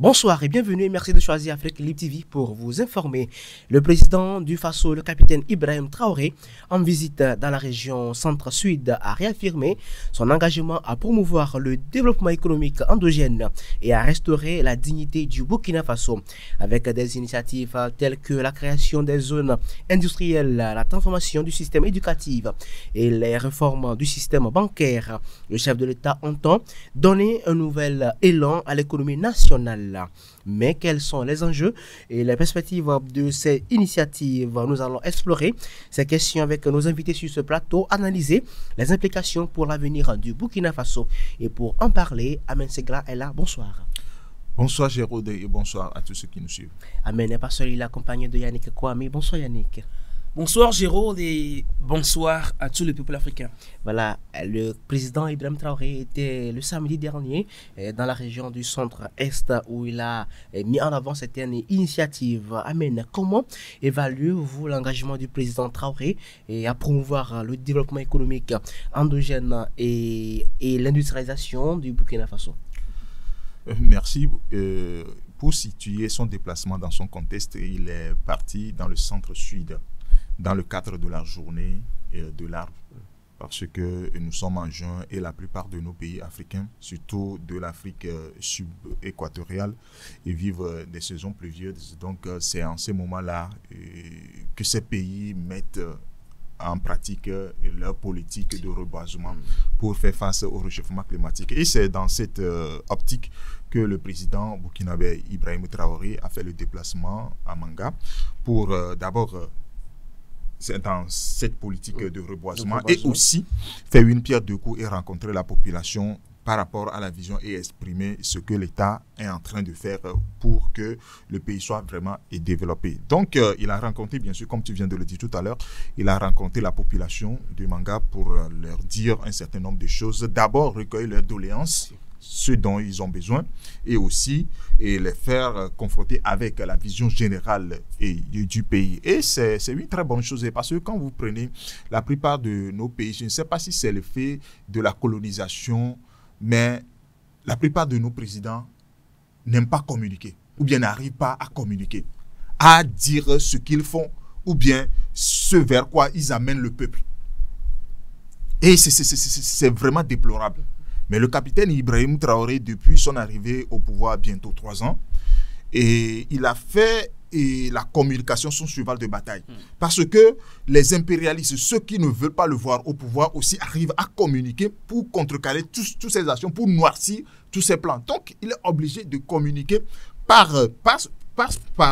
Bonsoir et bienvenue et merci de choisir Afrique Libre TV pour vous informer. Le président du Faso, le capitaine Ibrahim Traoré, en visite dans la région centre-sud, a réaffirmé son engagement à promouvoir le développement économique endogène et à restaurer la dignité du Burkina Faso avec des initiatives telles que la création des zones industrielles, la transformation du système éducatif et les réformes du système bancaire. Le chef de l'État entend donner un nouvel élan à l'économie nationale. Mais quels sont les enjeux et les perspectives de ces initiatives? Nous allons explorer ces questions avec nos invités sur ce plateau, analyser les implications pour l'avenir du Burkina Faso. Et pour en parler, Amen Segla est là. Bonsoir. Bonsoir Géraude et bonsoir à tous ceux qui nous suivent. Amen n'est pas seul, il est accompagné de Yannick Kouami. Bonsoir Yannick. Bonsoir Géraude et bonsoir à tout le peuple africain. Voilà, le président Ibrahim Traoré était le samedi dernier dans la région du centre-est où il a mis en avant certaines initiatives. Amen, comment évaluez-vous l'engagement du président Traoré à promouvoir le développement économique endogène et l'industrialisation du Burkina Faso? Merci. Pour situer son déplacement dans son contexte, il est parti dans le centre-sud dans le cadre de la journée de l'arbre, parce que nous sommes en juin et la plupart de nos pays africains, surtout de l'Afrique sub-équatoriale, vivent des saisons pluvieuses. Donc c'est en ces moments-là que ces pays mettent en pratique leur politique de reboisement pour faire face au réchauffement climatique. Et c'est dans cette optique que le président burkinabé Ibrahim Traoré a fait le déplacement à Manga pour d'abord c'est dans cette politique de reboisement et aussi faire une pierre deux coups et rencontrer la population par rapport à la vision et exprimer ce que l'État est en train de faire pour que le pays soit vraiment développé. Donc, il a rencontré, bien sûr, comme tu viens de le dire tout à l'heure, il a rencontré la population de Manga pour leur dire un certain nombre de choses. D'abord, recueillir leurs doléances, ce dont ils ont besoin, et aussi les faire confronter avec la vision générale du pays. Et c'est une très bonne chose, parce que quand vous prenez la plupart de nos pays, je ne sais pas si c'est le fait de la colonisation, mais la plupart de nos présidents n'aiment pas communiquer, ou bien n'arrivent pas à communiquer, à dire ce qu'ils font, ou bien ce vers quoi ils amènent le peuple. Et c'est vraiment déplorable. Mais le capitaine Ibrahim Traoré, depuis son arrivée au pouvoir, bientôt 3 ans, et il a fait la communication son cheval de bataille. Parce que les impérialistes, ceux qui ne veulent pas le voir au pouvoir, aussi arrivent à communiquer pour contrecarrer toutes ces actions, pour noircir tous ces plans. Donc, il est obligé de communiquer par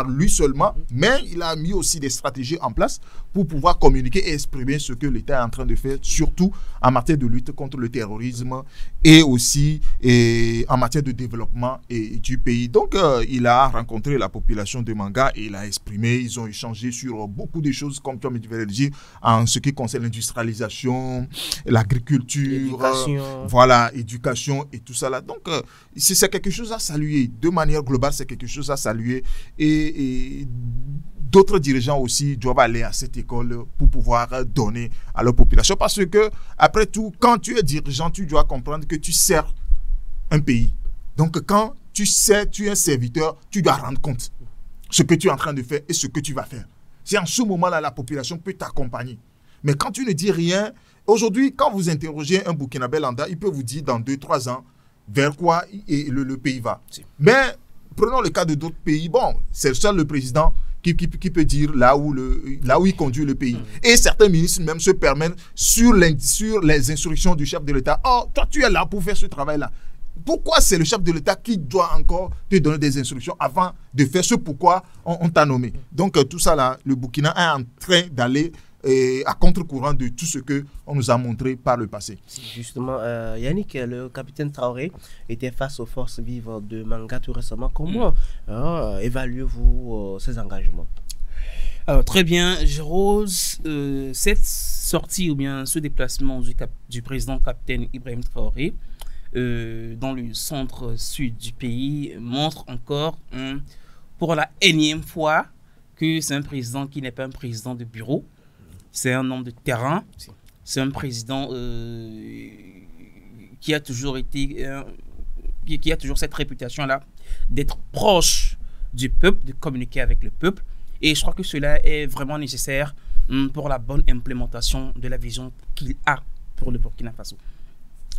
lui seulement, mais il a mis aussi des stratégies en place pour pouvoir communiquer et exprimer ce que l'État est en train de faire, surtout en matière de lutte contre le terrorisme et aussi en matière de développement du pays. Donc, il a rencontré la population de Manga et il a exprimé, ils ont échangé sur beaucoup de choses, comme tu viens de le dire, en ce qui concerne l'industrialisation, l'agriculture, éducation et tout ça là. Donc, c'est quelque chose à saluer. De manière globale, c'est quelque chose à saluer. Et d'autres dirigeants aussi doivent aller à cette école pour pouvoir donner à leur population. Parce que, après tout, quand tu es dirigeant, tu dois comprendre que tu sers un pays. Donc, quand tu sais, tu es un serviteur, tu dois rendre compte de ce que tu es en train de faire et ce que tu vas faire. C'est en ce moment-là la population peut t'accompagner. Mais quand tu ne dis rien, aujourd'hui, quand vous interrogez un Burkinabé lambda, il peut vous dire dans 2-3 ans vers quoi le pays va. Mais prenons le cas de d'autres pays. Bon, c'est seul le président qui peut dire là où il conduit le pays. Et certains ministres même se permettent sur les instructions du chef de l'État. Oh, toi, tu es là pour faire ce travail-là. Pourquoi c'est le chef de l'État qui doit encore te donner des instructions avant de faire ce pourquoi on t'a nommé? Donc, tout ça là, le Burkina est en train d'aller à contre-courant de tout ce qu'on nous a montré par le passé. Justement, Yannick, le capitaine Traoré était face aux forces vives de Manga tout récemment. Comment évaluez-vous ces engagements? Alors, très bien, Jérôme, cette sortie ou bien ce déplacement du président capitaine Ibrahim Traoré dans le centre-sud du pays montre encore pour la énième fois que c'est un président qui n'est pas un président de bureau. C'est un homme de terrain, c'est un président qui a toujours été, qui a toujours cette réputation-là d'être proche du peuple, de communiquer avec le peuple. Et je crois que cela est vraiment nécessaire pour la bonne implémentation de la vision qu'il a pour le Burkina Faso.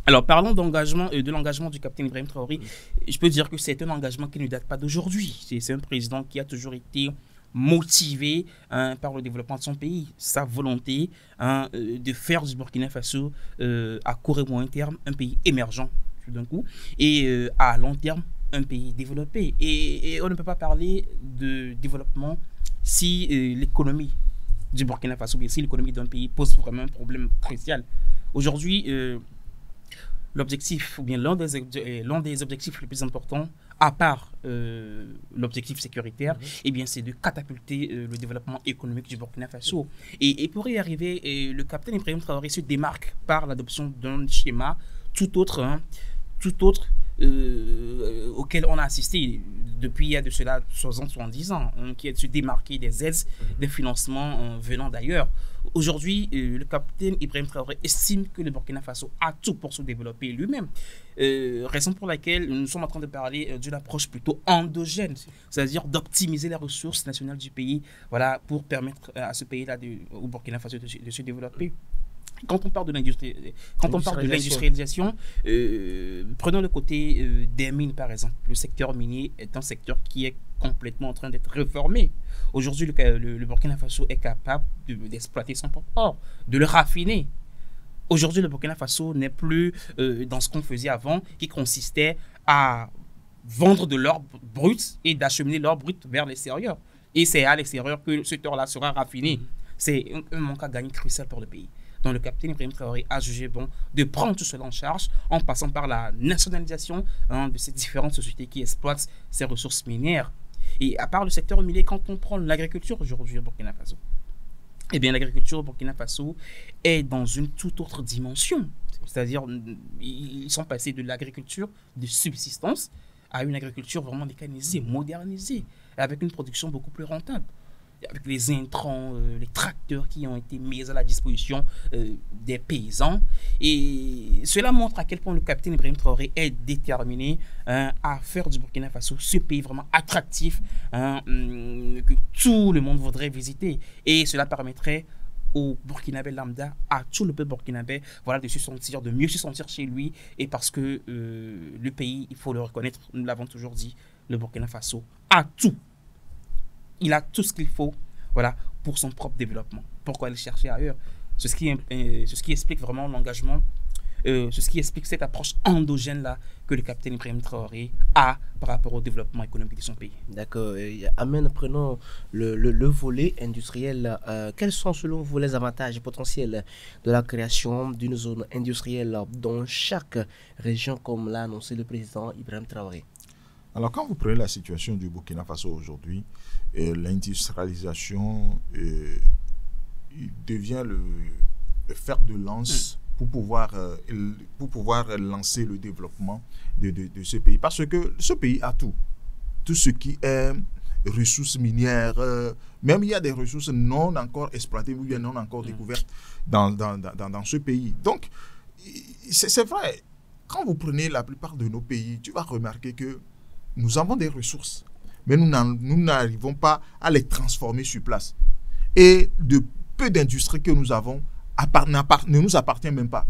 Alors, parlons d'engagement, de l'engagement du capitaine Ibrahim Traoré. Je peux dire que c'est un engagement qui ne date pas d'aujourd'hui. C'est un président qui a toujours été motivé par le développement de son pays, sa volonté de faire du Burkina Faso à court et moyen terme un pays émergent tout d'un coup et à long terme un pays développé. Et on ne peut pas parler de développement si l'économie du Burkina Faso, si l'économie d'un pays pose vraiment un problème crucial. Aujourd'hui, l'objectif, ou bien l'un des objectifs les plus importants, à part l'objectif sécuritaire, eh bien, c'est de catapulter le développement économique du Burkina Faso. Et pour y arriver, le capitaine Ibrahim Traoré se démarque par l'adoption d'un schéma tout autre auquel on a assisté depuis il y a de cela 70 ans, qui est de se démarquer des aides, des financements venant d'ailleurs. Aujourd'hui, le capitaine Ibrahim Traoré estime que le Burkina Faso a tout pour se développer lui-même. Raison pour laquelle nous sommes en train de parler d'une approche plutôt endogène, c'est-à-dire d'optimiser les ressources nationales du pays, voilà, pour permettre à ce pays-là, au Burkina Faso, de se développer. Quand on parle de l'industrialisation, prenons le côté des mines par exemple. Le secteur minier est un secteur qui est complètement en train d'être réformé. Aujourd'hui, le Burkina Faso est capable d'exploiter son propre or, de le raffiner. Aujourd'hui, le Burkina Faso n'est plus dans ce qu'on faisait avant, qui consistait à vendre de l'or brut et d'acheminer l'or brut vers l'extérieur. Et c'est à l'extérieur que ce or-là sera raffiné. C'est un manque à gagner crucial pour le pays. Donc le capitaine Ibrahim Traoré a jugé bon de prendre tout cela en charge en passant par la nationalisation de ces différentes sociétés qui exploitent ces ressources minières. Et à part le secteur minier, quand on prend l'agriculture aujourd'hui au Burkina Faso, eh bien l'agriculture au Burkina Faso est dans une toute autre dimension. C'est-à-dire ils sont passés de l'agriculture de subsistance à une agriculture vraiment mécanisée, modernisée, avec une production beaucoup plus rentable, avec les intrants, les tracteurs qui ont été mis à la disposition des paysans. Et cela montre à quel point le capitaine Ibrahim Traoré est déterminé à faire du Burkina Faso ce pays vraiment attractif que tout le monde voudrait visiter. Et cela permettrait au Burkinabé lambda, à tout le peuple burkinabé, voilà, de mieux se sentir chez lui. Et parce que le pays, il faut le reconnaître, nous l'avons toujours dit, le Burkina Faso a tout. Il a tout ce qu'il faut, voilà, pour son propre développement. Pourquoi aller chercher ailleurs? C'est ce qui explique vraiment l'engagement, c'est ce qui explique cette approche endogène-là que le capitaine Ibrahim Traoré a par rapport au développement économique de son pays. D'accord. Amen, prenons le volet industriel. Quels sont selon vous les avantages potentiels de la création d'une zone industrielle dans chaque région, comme l'a annoncé le président Ibrahim Traoré? Alors, quand vous prenez la situation du Burkina Faso aujourd'hui, l'industrialisation devient le fer de lance pour pouvoir lancer le développement de ce pays. Parce que ce pays a tout. Tout ce qui est ressources minières, même il y a des ressources non encore exploitées ou bien non encore découvertes dans ce pays. Donc, c'est vrai, quand vous prenez la plupart de nos pays, tu vas remarquer que nous avons des ressources, mais nous n'arrivons pas à les transformer sur place. Et de peu d'industries que nous avons ne nous appartient même pas.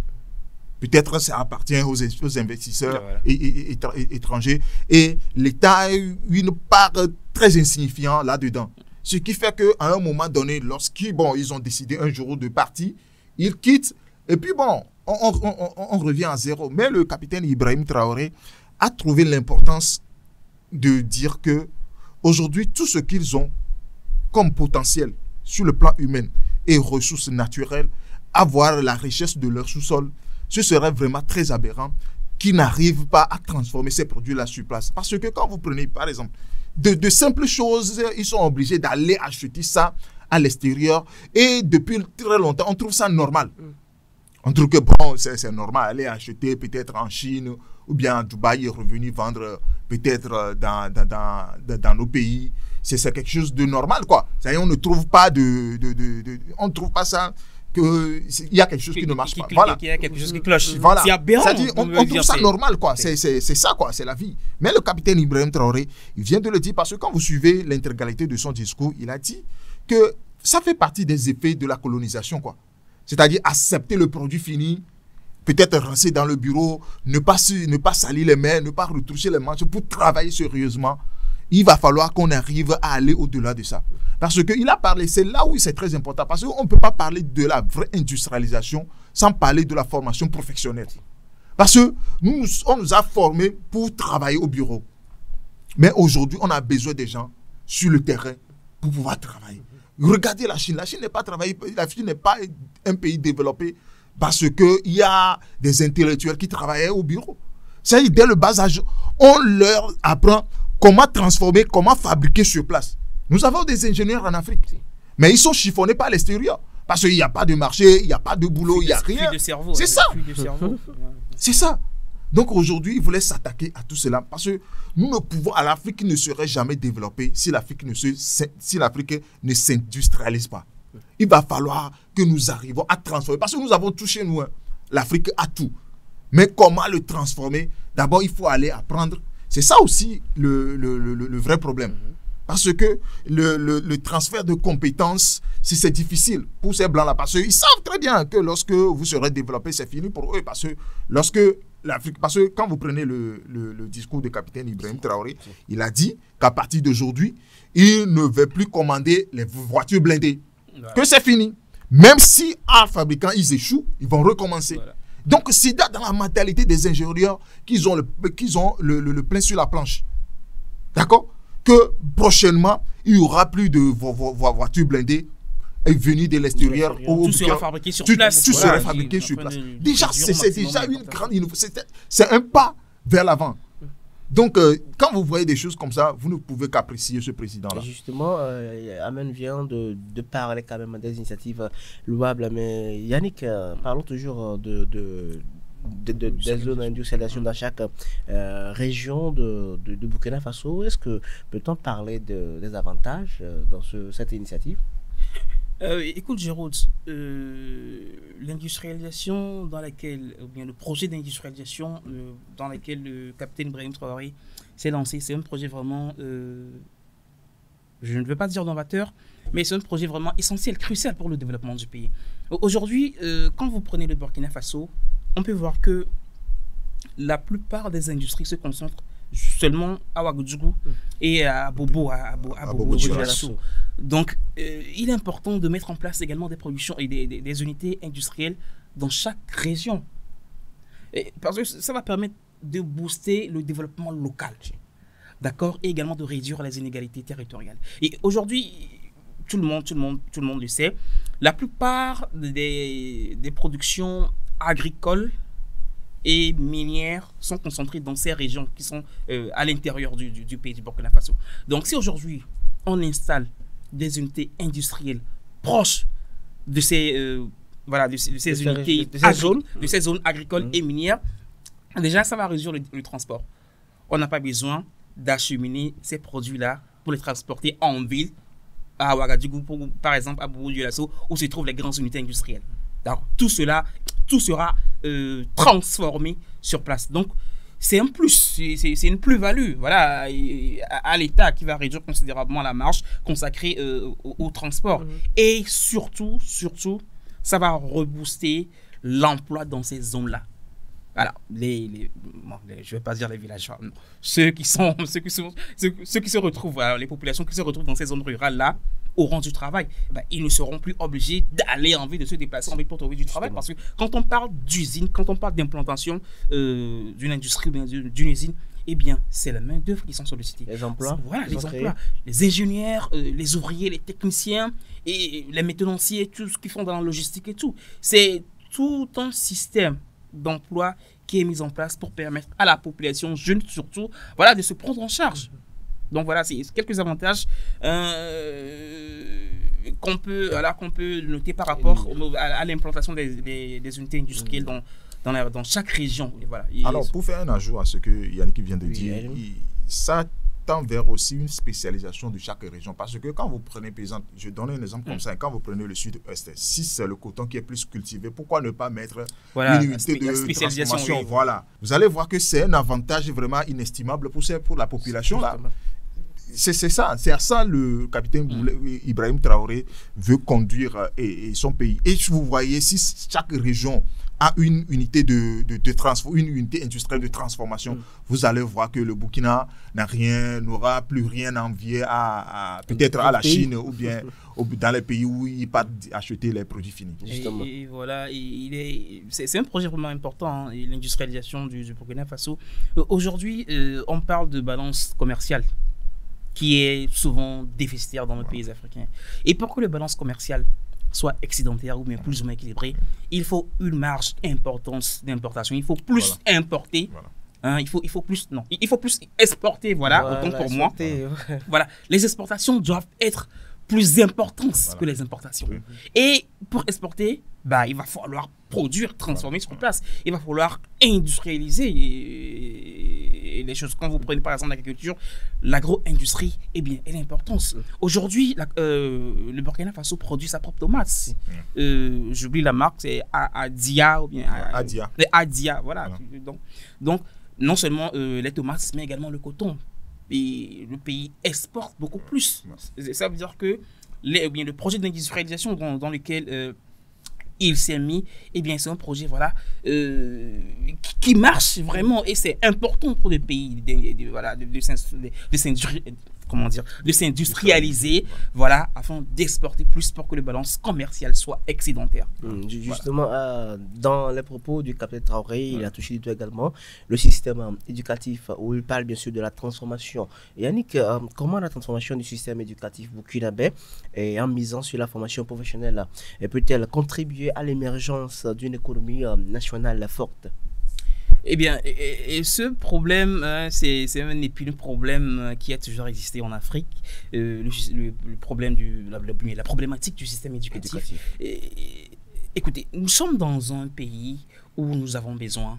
Peut-être ça appartient aux investisseurs étrangers. Et l'État a eu une part très insignifiante là-dedans. Ce qui fait qu'à un moment donné, lorsqu'ils ont décidé un jour de partir, ils quittent. Et puis on revient à zéro. Mais le capitaine Ibrahim Traoré a trouvé l'importance de dire que aujourd'hui, tout ce qu'ils ont comme potentiel sur le plan humain et ressources naturelles, avoir la richesse de leur sous-sol, ce serait vraiment très aberrant qu'ils n'arrivent pas à transformer ces produits-là sur place. Parce que quand vous prenez, par exemple, de simples choses, ils sont obligés d'aller acheter ça à l'extérieur. Et depuis très longtemps, on trouve ça normal. On trouve que c'est normal aller acheter peut-être en Chine ou bien à Dubaï et revenir vendre peut-être dans nos pays. C'est quelque chose de normal, quoi. C'est-à-dire, on ne trouve pas on ne trouve pas ça qu'il y a quelque chose qui ne marche pas. Voilà. Qu'il y a quelque chose qui cloche. Voilà. C'est aberrant. C'est-à-dire, on trouve ça normal, quoi. C'est ça, quoi. C'est la vie. Mais le capitaine Ibrahim Traoré, il vient de le dire parce que quand vous suivez l'intégralité de son discours, il a dit que ça fait partie des effets de la colonisation, quoi. C'est-à-dire accepter le produit fini, peut-être rester dans le bureau, ne pas salir les mains, ne pas retoucher les manches pour travailler sérieusement. Il va falloir qu'on arrive à aller au-delà de ça. Parce qu'il a parlé, c'est là où c'est très important, parce qu'on ne peut pas parler de la vraie industrialisation sans parler de la formation professionnelle. Parce que on nous a formés pour travailler au bureau. Mais aujourd'hui, on a besoin des gens sur le terrain pour pouvoir travailler. Regardez la Chine. La Chine n'est pas un pays développé parce qu'il y a des intellectuels qui travaillaient au bureau. C'est-à-dire, dès le bas âge, on leur apprend comment transformer, comment fabriquer sur place. Nous avons des ingénieurs en Afrique, mais ils sont chiffonnés par l'extérieur. Parce qu'il n'y a pas de marché, il n'y a pas de boulot, il n'y a rien. C'est ça. C'est ça. Donc aujourd'hui, ils voulaient s'attaquer à tout cela. Parce que nous ne pouvons, l'Afrique ne serait jamais développée si l'Afrique ne s'industrialise pas. Il va falloir que nous arrivions à transformer. Parce que nous avons tout chez nous. L'Afrique a tout. Mais comment le transformer? D'abord, il faut aller apprendre. C'est ça aussi le vrai problème. Parce que le transfert de compétences, c'est difficile pour ces blancs-là. Parce qu'ils savent très bien que lorsque vous serez développé, c'est fini pour eux. Parce que quand vous prenez le discours du capitaine Ibrahim Traoré, il a dit qu'à partir d'aujourd'hui, il ne veut plus commander les voitures blindées. Que c'est fini. Même si en fabricant, ils échouent, ils vont recommencer. Voilà. Donc, c'est dans la mentalité des ingénieurs qu'ils ont le plein sur la planche. D'accord? Que prochainement, il n'y aura plus de voitures blindées venues de l'extérieur. Tout sera fabriqué sur place. Tout sera fabriqué sur place. Déjà, c'est déjà une grande innovation. C'est un pas vers l'avant. Donc, quand vous voyez des choses comme ça, vous ne pouvez qu'apprécier ce président-là. Justement, Amen vient de parler quand même des initiatives louables. Mais Yannick, parlons toujours des zones d'industrialisation dans chaque région de Burkina Faso. Est-ce que peut-on parler des avantages dans cette initiative? Écoute, Jérôme, l'industrialisation dans laquelle, ou bien le projet d'industrialisation dans lequel le capitaine Ibrahim Traoré s'est lancé, c'est un projet vraiment, je ne veux pas dire novateur, mais c'est un projet vraiment essentiel, crucial pour le développement du pays. Aujourd'hui, quand vous prenez le Burkina Faso, on peut voir que la plupart des industries se concentrent seulement à Ouagadougou et à Bobo, à Bobo-Dioulasso. Donc, il est important de mettre en place également des productions et des unités industrielles dans chaque région. Parce que ça va permettre de booster le développement local, d'accord, et également de réduire les inégalités territoriales. Et aujourd'hui, tout le monde le sait, la plupart des productions agricoles et minières sont concentrées dans ces régions qui sont à l'intérieur du pays du Burkina Faso. Donc, si aujourd'hui, on installe des unités industrielles proches de ces zones agricoles et minières, déjà, ça va réduire le transport. On n'a pas besoin d'acheminer ces produits-là pour les transporter en ville, à Ouagadougou, par exemple, à Bobo-Dioulasso, où se trouvent les grandes unités industrielles. Donc, tout sera transformé sur place. Donc, c'est un plus, c'est une plus-value, voilà, à l'État qui va réduire considérablement la marge consacrée au transport. Et surtout, ça va rebooster l'emploi dans ces zones-là. Voilà, je ne vais pas dire les villageois, non. Ceux qui se retrouvent, les populations qui se retrouvent dans ces zones rurales-là, auront du travail. Ils ne seront plus obligés d'aller en ville, de se déplacer en ville pour trouver du travail. Parce que quand on parle d'usine, quand on parle d'implantation d'une industrie, d'une usine, eh bien, c'est la main-d'œuvre qui sont sollicités. Les emplois. Voilà, les emplois. Les ingénieurs, les ouvriers, les techniciens, et les maintenanciers, tout ce qu'ils font dans la logistique et tout. C'est tout un système d'emploi qui est mis en place pour permettre à la population jeune surtout, voilà, de se prendre en charge. Donc voilà, c'est quelques avantages qu'on peut noter par rapport à l'implantation des unités industrielles dans chaque région. Et voilà. Alors, pour faire un ajout à ce que Yannick vient de dire, ça tend vers aussi une spécialisation de chaque région. Parce que quand vous prenez, par exemple, je donne un exemple comme ça, quand vous prenez le sud-est, si c'est le coton qui est plus cultivé, pourquoi ne pas mettre une unité de transformation? Oui. Voilà. Vous allez voir que c'est un avantage vraiment inestimable pour la population là. C'est ça, c'est à ça le capitaine Ibrahim Traoré veut conduire et son pays. Et vous voyez, si chaque région a une unité une unité industrielle de transformation, vous allez voir que le Burkina n'aura plus rien à envier peut-être à la Chine ou bien dans les pays où ils partent acheter les produits finis. Et voilà, c'est un projet vraiment important, hein, l'industrialisation du Burkina Faso. Aujourd'hui, on parle de balance commerciale qui est souvent déficitaire dans nos pays africains. Et pour que la balance commerciale soit excédentaire ou bien plus ou moins équilibrée, il faut une marge importante d'importation. Il faut plus importer. Hein, il faut plus exporter, autant pour moi. Voilà, les exportations doivent être plus importantes que les importations. Et pour exporter, il va falloir produire, transformer sur place. Il va falloir industrialiser les choses. Quand vous prenez par exemple l'agriculture, l'agro-industrie, elle est importante. Aujourd'hui, le Burkina Faso produit sa propre tomate. J'oublie la marque, c'est Adia ou bien Adia. Voilà. Donc, non seulement les tomates, mais également le coton. Et le pays exporte beaucoup plus. Ça veut dire que le projet d'industrialisation dans lequel il s'est mis, c'est un projet qui marche vraiment, et c'est important pour le pays de s'industrialiser, afin d'exporter plus pour que la balance commerciale soit excédentaire. Justement, dans les propos du capitaine Traoré, il a touché du doigt également le système éducatif, où il parle bien sûr de la transformation. Yannick, comment la transformation du système éducatif burkinabé, en misant sur la formation professionnelle, peut-elle contribuer à l'émergence d'une économie nationale forte? Ce problème, c'est un problème qui a toujours existé en Afrique. Le problème la problématique du système éducatif. Écoutez, nous sommes dans un pays où nous avons besoin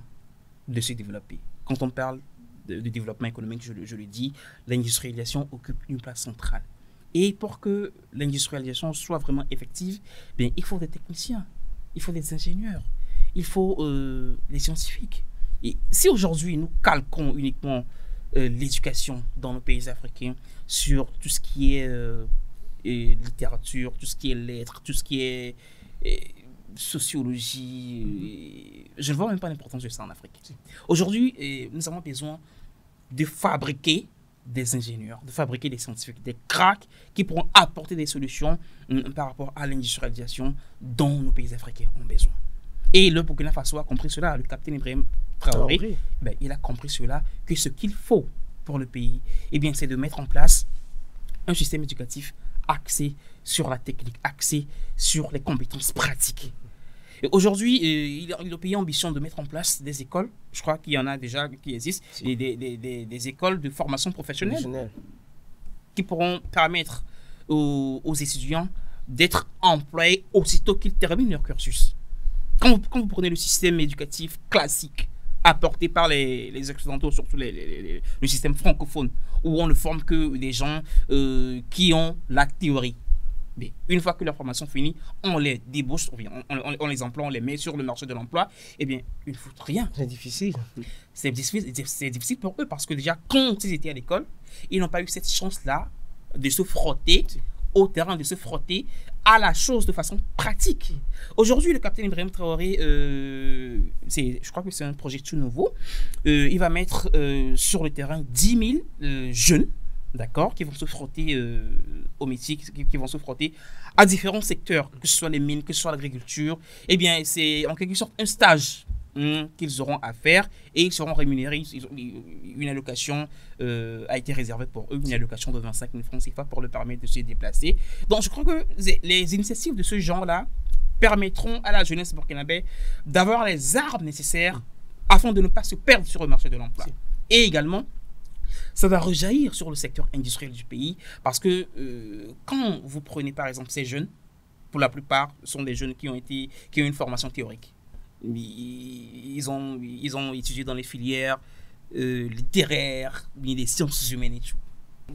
de se développer. Quand on parle de développement économique, je le dis, l'industrialisation occupe une place centrale. Et pour que l'industrialisation soit vraiment effective, il faut des techniciens, il faut des ingénieurs, il faut des scientifiques. Et si aujourd'hui nous calquons uniquement l'éducation dans nos pays africains sur tout ce qui est littérature, tout ce qui est lettres, tout ce qui est sociologie, je ne vois même pas l'importance de ça en Afrique. Aujourd'hui, nous avons besoin de fabriquer des ingénieurs, de fabriquer des scientifiques, des cracks qui pourront apporter des solutions par rapport à l'industrialisation dont nos pays africains ont besoin. Et le Burkina Faso a compris cela, le capitaine Ibrahim Traoré, il a compris cela, que ce qu'il faut pour le pays, c'est de mettre en place un système éducatif axé sur la technique, axé sur les compétences pratiques. Aujourd'hui, le pays a ambition de mettre en place des écoles, je crois qu'il y en a déjà qui existent, des écoles de formation professionnelle qui pourront permettre aux étudiants d'être employés aussitôt qu'ils terminent leur cursus. Quand vous prenez le système éducatif classique apporté par les Occidentaux, surtout le système francophone, où on ne forme que des gens qui ont la théorie. Mais une fois que leur formation finie, on les débauche, on les emploie, on les met sur le marché de l'emploi, ils ne foutent rien. C'est difficile. C'est difficile pour eux, parce que déjà, quand ils étaient à l'école, ils n'ont pas eu cette chance-là de se frotter au terrain, de se frotter à la chose de façon pratique. Aujourd'hui, le capitaine Ibrahim Traoré, je crois que c'est un projet tout nouveau. Il va mettre sur le terrain 10 000 jeunes, d'accord, qui vont se frotter au métier, qui vont se frotter à différents secteurs, que ce soit les mines, que ce soit l'agriculture. C'est en quelque sorte un stage qu'ils auront à faire, et ils seront rémunérés. Une allocation a été réservée pour eux, une allocation de 25 000 francs CFA pour leur permettre de se déplacer. Donc je crois que les initiatives de ce genre-là permettront à la jeunesse burkinabé d'avoir les armes nécessaires afin de ne pas se perdre sur le marché de l'emploi. Et également, ça va rejaillir sur le secteur industriel du pays, parce que quand vous prenez par exemple ces jeunes, pour la plupart, ce sont des jeunes qui ont une formation théorique. Ils ont étudié dans les filières littéraires, des sciences humaines et tout.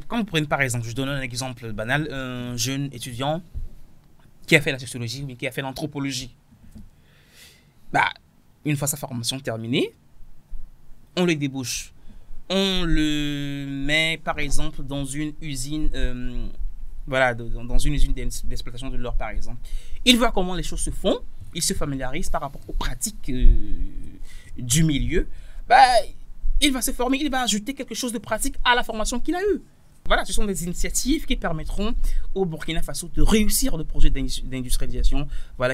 Quand vous prenez par exemple, je donne un exemple banal, un jeune étudiant qui a fait la sociologie mais qui a fait l'anthropologie. Bah, une fois sa formation terminée, on le débauche. On le met par exemple dans une usine, dans une usine d'exploitation de l'or par exemple. Il voit comment les choses se font, il se familiarise par rapport aux pratiques du milieu. Bah, il va se former, il va ajouter quelque chose de pratique à la formation qu'il a eue. Voilà, ce sont des initiatives qui permettront au Burkina Faso de réussir le projet d'industrialisation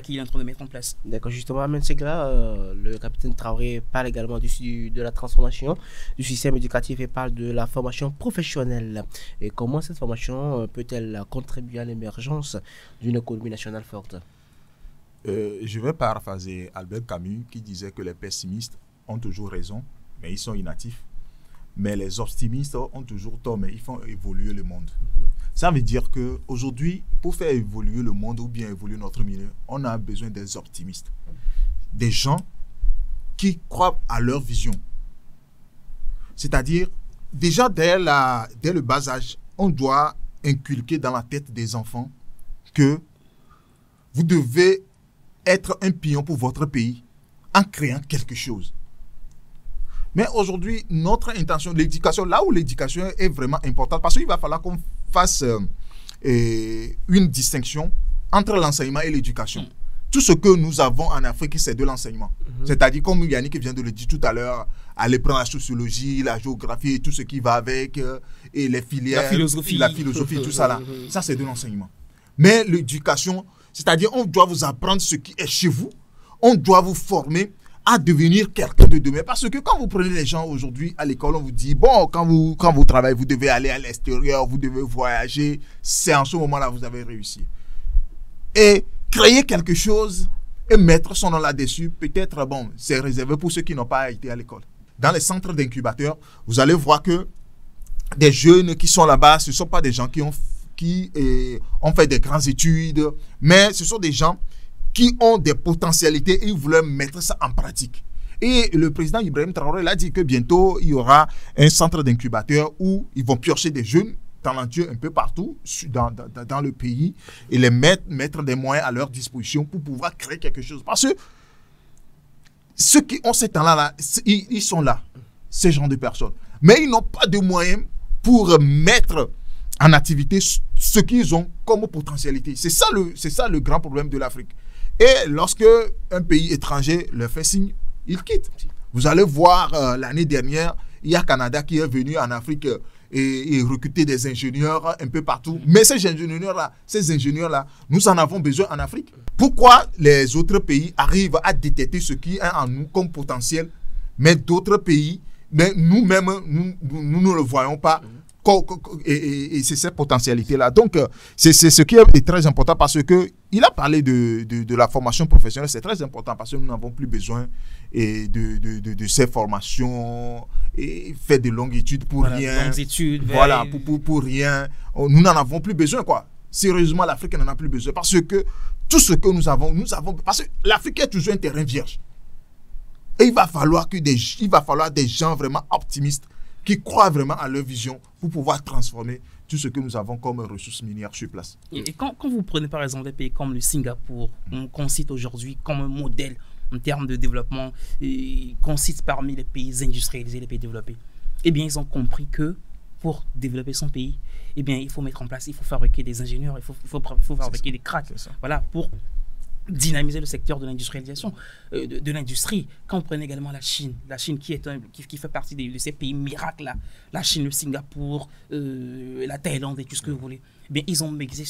qu'il est en train de mettre en place. D'accord, justement, Amen Segla, le capitaine Traoré parle également de la transformation du système éducatif et parle de la formation professionnelle. Et comment cette formation peut-elle contribuer à l'émergence d'une économie nationale forte? Je vais paraphraser Albert Camus qui disait que les pessimistes ont toujours raison, mais ils sont inactifs. Mais les optimistes ont toujours tort, mais ils font évoluer le monde. Ça veut dire qu'aujourd'hui, pour faire évoluer le monde ou bien évoluer notre milieu, on a besoin des optimistes. Des gens qui croient à leur vision. C'est-à-dire, déjà dès le bas âge, on doit inculquer dans la tête des enfants que vous devez être un pion pour votre pays en créant quelque chose. Mais aujourd'hui, notre intention, l'éducation, là où l'éducation est vraiment importante, parce qu'il va falloir qu'on fasse une distinction entre l'enseignement et l'éducation. Tout ce que nous avons en Afrique, c'est de l'enseignement. C'est-à-dire, comme Yannick vient de le dire tout à l'heure, aller prendre la sociologie, la géographie et tout ce qui va avec, et les filières, la philosophie tout ça là. Ça, c'est de l'enseignement. Mais l'éducation, c'est-à-dire, on doit vous apprendre ce qui est chez vous, on doit vous former à devenir quelqu'un de demain. Parce que quand vous prenez les gens aujourd'hui à l'école, on vous dit, bon, quand vous travaillez, vous devez aller à l'extérieur, vous devez voyager. C'est en ce moment-là que vous avez réussi. Et créer quelque chose et mettre son nom là-dessus, peut-être, bon, c'est réservé pour ceux qui n'ont pas été à l'école. Dans les centres d'incubateurs, vous allez voir que des jeunes qui sont là-bas, ce ne sont pas des gens qui ont fait des grandes études, mais ce sont des gens qui ont des potentialités et ils voulaient mettre ça en pratique. Et le président Ibrahim Traoré l'a dit que bientôt, il y aura un centre d'incubateur où ils vont piocher des jeunes talentueux un peu partout dans le pays et les mettre des moyens à leur disposition pour pouvoir créer quelque chose. Parce que ceux qui ont ces talents-là, ils sont là, ces gens de personnes. Mais ils n'ont pas de moyens pour mettre en activité ce qu'ils ont comme potentialité. C'est ça le grand problème de l'Afrique. Et lorsque un pays étranger leur fait signe, ils quittent. Vous allez voir, l'année dernière, il y a Canada qui est venu en Afrique et recruter des ingénieurs un peu partout. Mais ces ingénieurs-là, nous en avons besoin en Afrique. Pourquoi les autres pays arrivent à détecter ce qui est en nous comme potentiel, mais d'autres pays, mais nous-mêmes, nous ne le voyons pas. Et c'est cette potentialité-là. Donc, c'est ce qui est très important parce qu'il a parlé de la formation professionnelle. C'est très important parce que nous n'avons plus besoin de ces formations et faire de longues études pour rien. Voilà, pour rien. Nous n'en avons plus besoin, quoi. Sérieusement, l'Afrique n'en a plus besoin parce que tout ce que nous avons parce que l'Afrique est toujours un terrain vierge. Et il va falloir des gens vraiment optimistes qui croient vraiment à leur vision pour pouvoir transformer tout ce que nous avons comme ressources minières sur place. Et quand vous prenez par exemple des pays comme le Singapour, qu'on cite aujourd'hui comme un modèle en termes de développement, qu'on cite parmi les pays industrialisés, les pays développés, eh bien ils ont compris que pour développer son pays, eh bien il faut mettre en place, il faut fabriquer des ingénieurs, il faut fabriquer des cracks, voilà, pour dynamiser le secteur de l'industrialisation, de l'industrie. Quand on prend également la Chine qui fait partie de ces pays miracles là, la Chine, le Singapour, la Thaïlande et tout ce que vous voulez, eh bien ils ont misé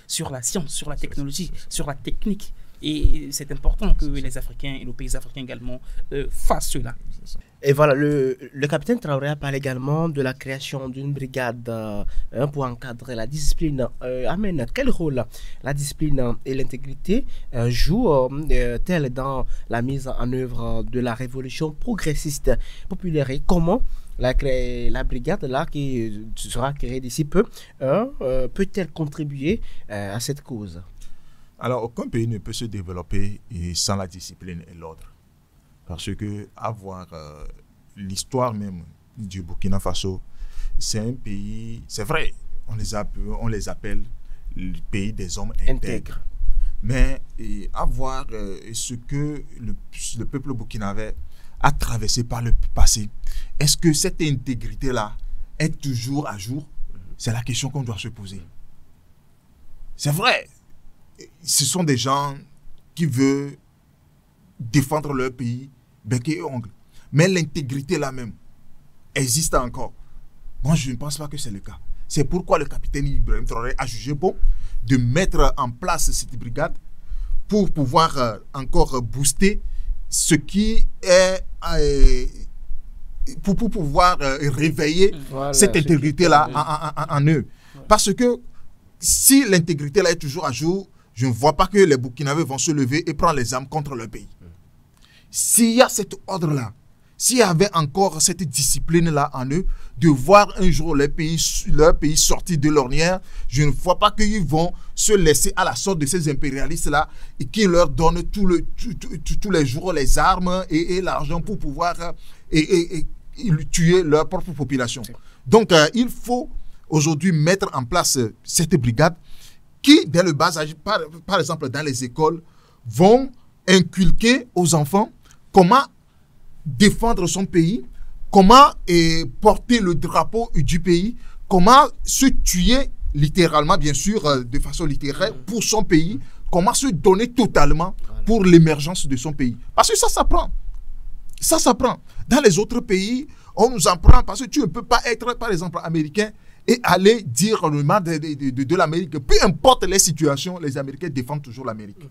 sur la science, sur la technologie, sur la technique. Et c'est important que les Africains et les pays africains également fassent cela. Et voilà, le capitaine Traoré a parlé également de la création d'une brigade pour encadrer la discipline. Amen, quel rôle la discipline et l'intégrité jouent-elles dans la mise en œuvre de la révolution progressiste populaire et comment la brigade là qui sera créée d'ici peu peut-elle contribuer à cette cause? Alors, aucun pays ne peut se développer sans la discipline et l'ordre. Parce que avoir l'histoire même du Burkina Faso, c'est un pays, c'est vrai, on les appelle le pays des hommes intègres. Mais à voir ce que le peuple burkinabé a traversé par le passé, est-ce que cette intégrité-là est toujours à jour? C'est la question qu'on doit se poser. C'est vrai, ce sont des gens qui veulent défendre leur pays, bec et ongle. Mais l'intégrité là même existe encore. Moi, je ne pense pas que c'est le cas. C'est pourquoi le capitaine Ibrahim Traoré a jugé bon de mettre en place cette brigade pour pouvoir encore booster ce qui est pour pouvoir réveiller cette intégrité-là en eux. Parce que si l'intégrité-là est toujours à jour, je ne vois pas que les Burkinabés vont se lever et prendre les armes contre leur pays. S'il y a cet ordre-là, s'il y avait encore cette discipline-là en eux, de voir un jour leur pays sortir de l'ornière, je ne vois pas qu'ils vont se laisser à la sorte de ces impérialistes-là et qui leur donnent tous les jours les armes et l'argent pour pouvoir tuer leur propre population. Donc, il faut aujourd'hui mettre en place cette brigade qui, dès le bas âge, par exemple dans les écoles, vont inculquer aux enfants comment défendre son pays, comment porter le drapeau du pays, comment se tuer littéralement, bien sûr, de façon littéraire, pour son pays, comment se donner totalement pour l'émergence de son pays. Parce que ça s'apprend. Ça s'apprend. Dans les autres pays, on nous apprend parce que tu ne peux pas être, par exemple, américain et aller dire le mal de l'Amérique. Peu importe les situations, les Américains défendent toujours l'Amérique.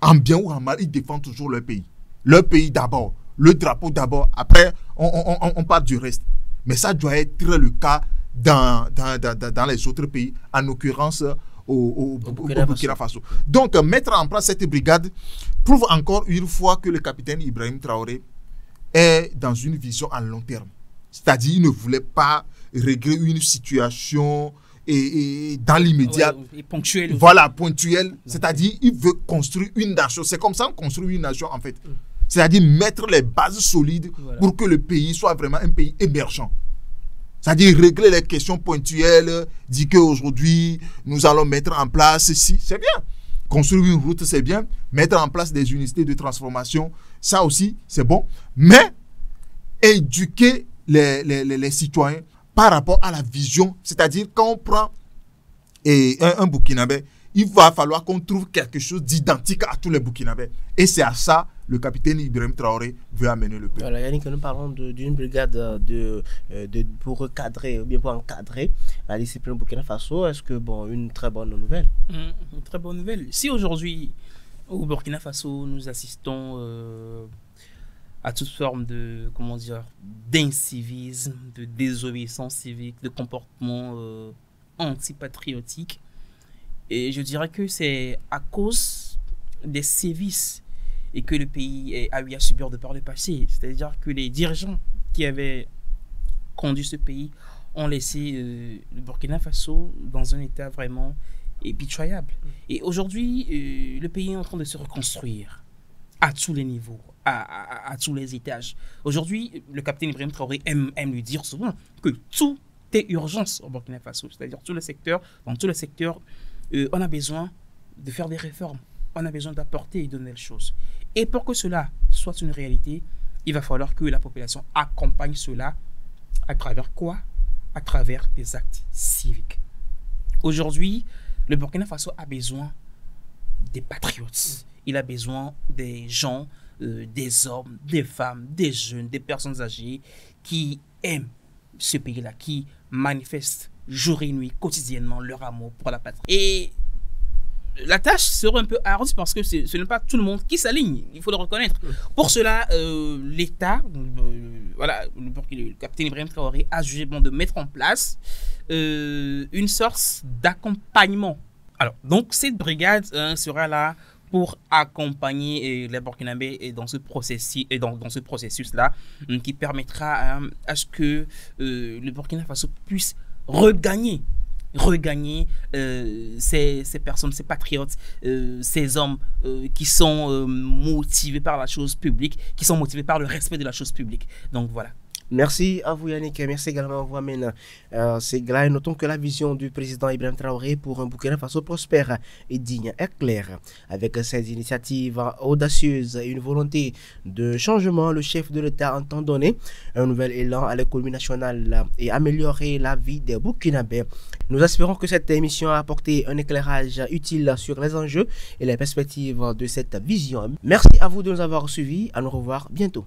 En bien ou en mal, ils défendent toujours leur pays. Leur pays d'abord. Le drapeau d'abord, après on parle du reste. Mais ça doit être le cas dans les autres pays, en l'occurrence au Burkina Faso. Donc, mettre en place cette brigade prouve encore une fois que le capitaine Ibrahim Traoré est dans une vision à long terme. C'est-à-dire, il ne voulait pas régler une situation et dans l'immédiat. Ponctuelle. Voilà, ponctuelle. C'est-à-dire, il veut construire une nation. C'est comme ça qu'on construit une nation, en fait. C'est-à-dire mettre les bases solides pour que le pays soit vraiment un pays émergent. C'est-à-dire régler les questions ponctuelles, dire qu'aujourd'hui, nous allons mettre en place ceci, c'est bien. Construire une route, c'est bien. Mettre en place des unités de transformation, ça aussi, c'est bon. Mais éduquer les citoyens par rapport à la vision, c'est-à-dire quand on prend un Burkinabé, il va falloir qu'on trouve quelque chose d'identique à tous les Burkinabés. Et c'est à ça le capitaine Ibrahim Traoré veut amener le peuple. Voilà, Yannick, nous parlons d'une brigade pour recadrer, ou bien pour encadrer la discipline au Burkina Faso. Est-ce que, bon, une très bonne nouvelle? Une très bonne nouvelle. Si aujourd'hui, au Burkina Faso, nous assistons à toute forme de, comment dire, d'incivisme, de désobéissance civique, de comportement antipatriotique, et je dirais que c'est à cause des sévices et que le pays a eu à subir de par le passé. C'est-à-dire que les dirigeants qui avaient conduit ce pays ont laissé le Burkina Faso dans un état vraiment pitoyable. Et aujourd'hui, le pays est en train de se reconstruire à tous les niveaux, à tous les étages. Aujourd'hui, le capitaine Ibrahim Traoré aime lui dire souvent que tout est urgence au Burkina Faso. C'est-à-dire dans tous les secteurs, on a besoin de faire des réformes. On a besoin d'apporter de nouvelles choses. Et pour que cela soit une réalité, il va falloir que la population accompagne cela à travers quoi? À travers des actes civiques. Aujourd'hui, le Burkina Faso a besoin des patriotes. Il a besoin des gens, des hommes, des femmes, des jeunes, des personnes âgées qui aiment ce pays-là, qui manifestent jour et nuit, quotidiennement, leur amour pour la patrie. Et la tâche sera un peu ardue parce que ce n'est pas tout le monde qui s'aligne, il faut le reconnaître. Pour cela, l'État, le capitaine Ibrahim Traoré a jugé bon de mettre en place une sorte d'accompagnement. Alors, donc cette brigade sera là pour accompagner les Burkinabés dans ce processus-là, qui permettra à ce que le Burkina Faso puisse regagner ces personnes, ces patriotes, ces hommes qui sont motivés par la chose publique, qui sont motivés par le respect de la chose publique. Donc voilà. Merci à vous Yannick, merci également à vous Amène. C'est clair, notons que la vision du président Ibrahim Traoré pour un Burkina Faso prospère et digne est claire. Avec ces initiatives audacieuses et une volonté de changement, le chef de l'État entend donner un nouvel élan à l'économie nationale et améliorer la vie des Burkinabés. Nous espérons que cette émission a apporté un éclairage utile sur les enjeux et les perspectives de cette vision. Merci à vous de nous avoir suivis. À nous revoir bientôt.